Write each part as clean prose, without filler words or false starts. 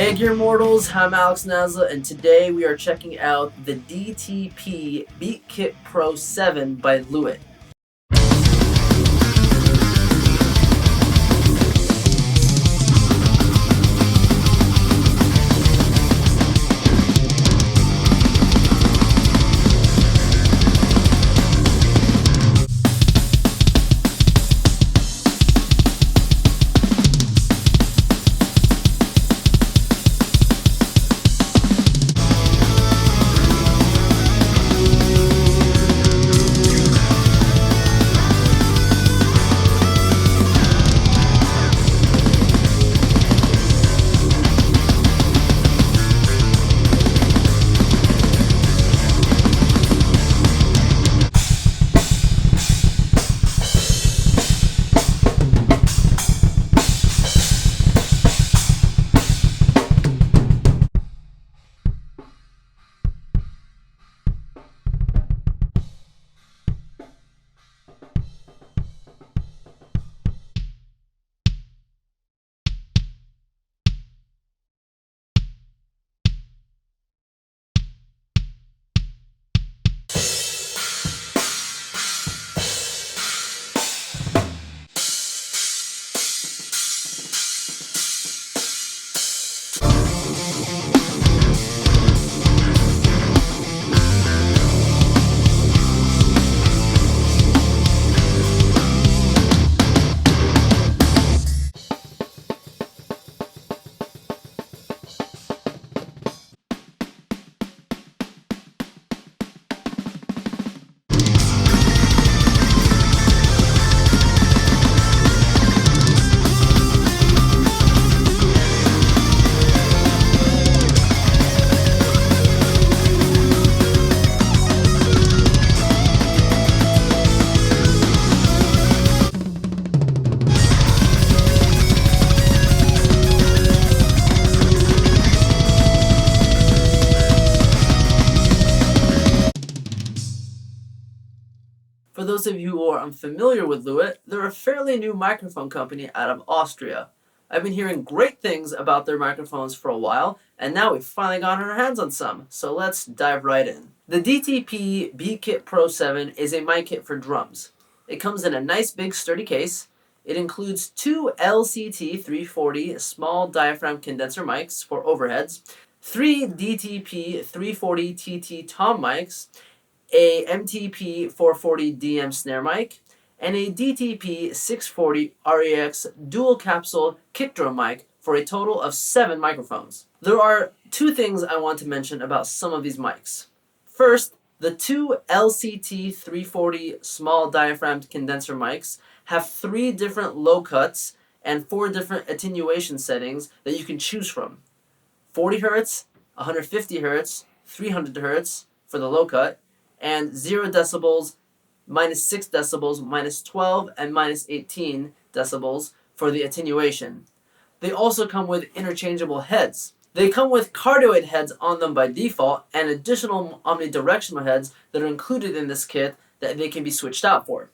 Hey Gear Mortals, I'm Alex Nasla, and today we are checking out the DTP Beat Kit Pro 7 by LEWITT. For those of you who are unfamiliar with LEWITT, they're a fairly new microphone company out of Austria. I've been hearing great things about their microphones for a while, and now we've finally gotten our hands on some, so let's dive right in. The DTP Beat Kit Pro 7 is a mic kit for drums. It comes in a nice big sturdy case. It includes two LCT 340 small diaphragm condenser mics for overheads, three DTP 340 TT tom mics, a MTP 440 DM snare mic, and a DTP 640 REX dual capsule kick drum mic for a total of 7 microphones. There are two things I want to mention about some of these mics. First, the two LCT 340 small diaphragm condenser mics have 3 different low cuts and 4 different attenuation settings that you can choose from. 40 Hz, 150 Hz, 300 Hz for the low cut, and 0 decibels, minus 6 decibels, minus 12, and minus 18 decibels for the attenuation. They also come with interchangeable heads. They come with cardioid heads on them by default and additional omnidirectional heads that are included in this kit that they can be switched out for.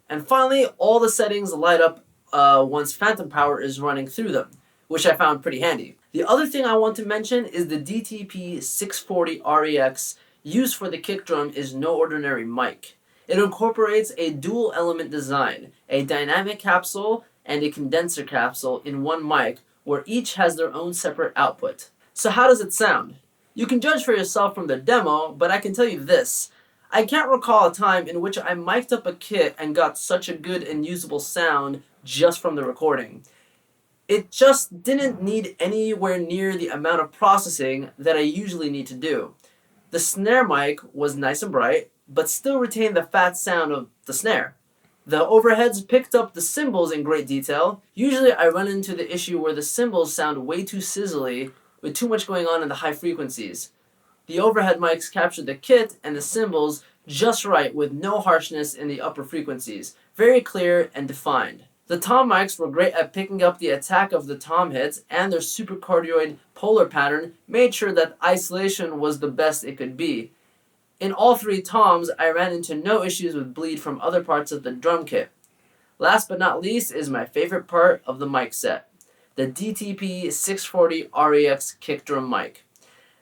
And finally, all the settings light up once phantom power is running through them, which I found pretty handy. The other thing I want to mention is the DTP 640 REX used for the kick drum is no ordinary mic. It incorporates a dual element design, a dynamic capsule and a condenser capsule in one mic where each has their own separate output. So how does it sound? You can judge for yourself from the demo, but I can tell you this. I can't recall a time in which I mic'd up a kit and got such a good and usable sound just from the recording. It just didn't need anywhere near the amount of processing that I usually need to do. The snare mic was nice and bright, but still retained the fat sound of the snare. The overheads picked up the cymbals in great detail. Usually I run into the issue where the cymbals sound way too sizzly with too much going on in the high frequencies. The overhead mics captured the kit and the cymbals just right with no harshness in the upper frequencies. Very clear and defined. The tom mics were great at picking up the attack of the tom hits, and their supercardioid polar pattern made sure that isolation was the best it could be. In all 3 toms, I ran into no issues with bleed from other parts of the drum kit. Last but not least is my favorite part of the mic set. the DTP 640 REX kick drum mic.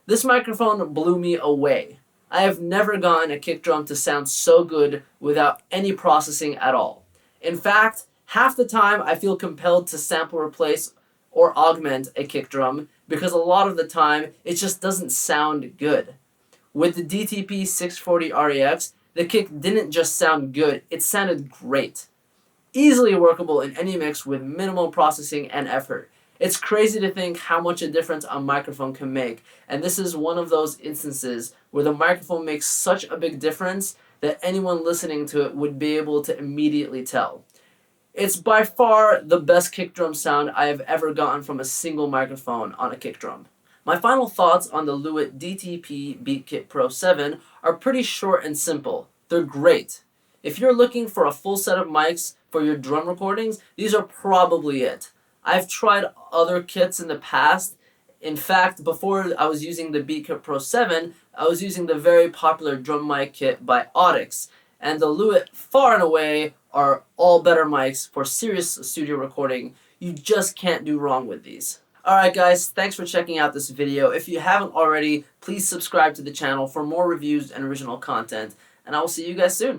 This microphone blew me away. I have never gotten a kick drum to sound so good without any processing at all. In fact, half the time I feel compelled to sample replace or augment a kick drum because a lot of the time it just doesn't sound good. With the DTP 640 REX, the kick didn't just sound good, it sounded great. Easily workable in any mix with minimal processing and effort. It's crazy to think how much a difference a microphone can make, and this is one of those instances where the microphone makes such a big difference that anyone listening to it would be able to immediately tell. It's by far the best kick drum sound I have ever gotten from a single microphone on a kick drum. My final thoughts on the LEWITT DTP Beat Kit Pro 7 are pretty short and simple. They're great. If you're looking for a full set of mics for your drum recordings, these are probably it. I've tried other kits in the past. In fact, before I was using the Beat Kit Pro 7, I was using the very popular drum mic kit by Audix. And the LEWITT, far and away, are all better mics for serious studio recording. You just can't do wrong with these. Alright guys, thanks for checking out this video. If you haven't already, please subscribe to the channel for more reviews and original content. And I will see you guys soon.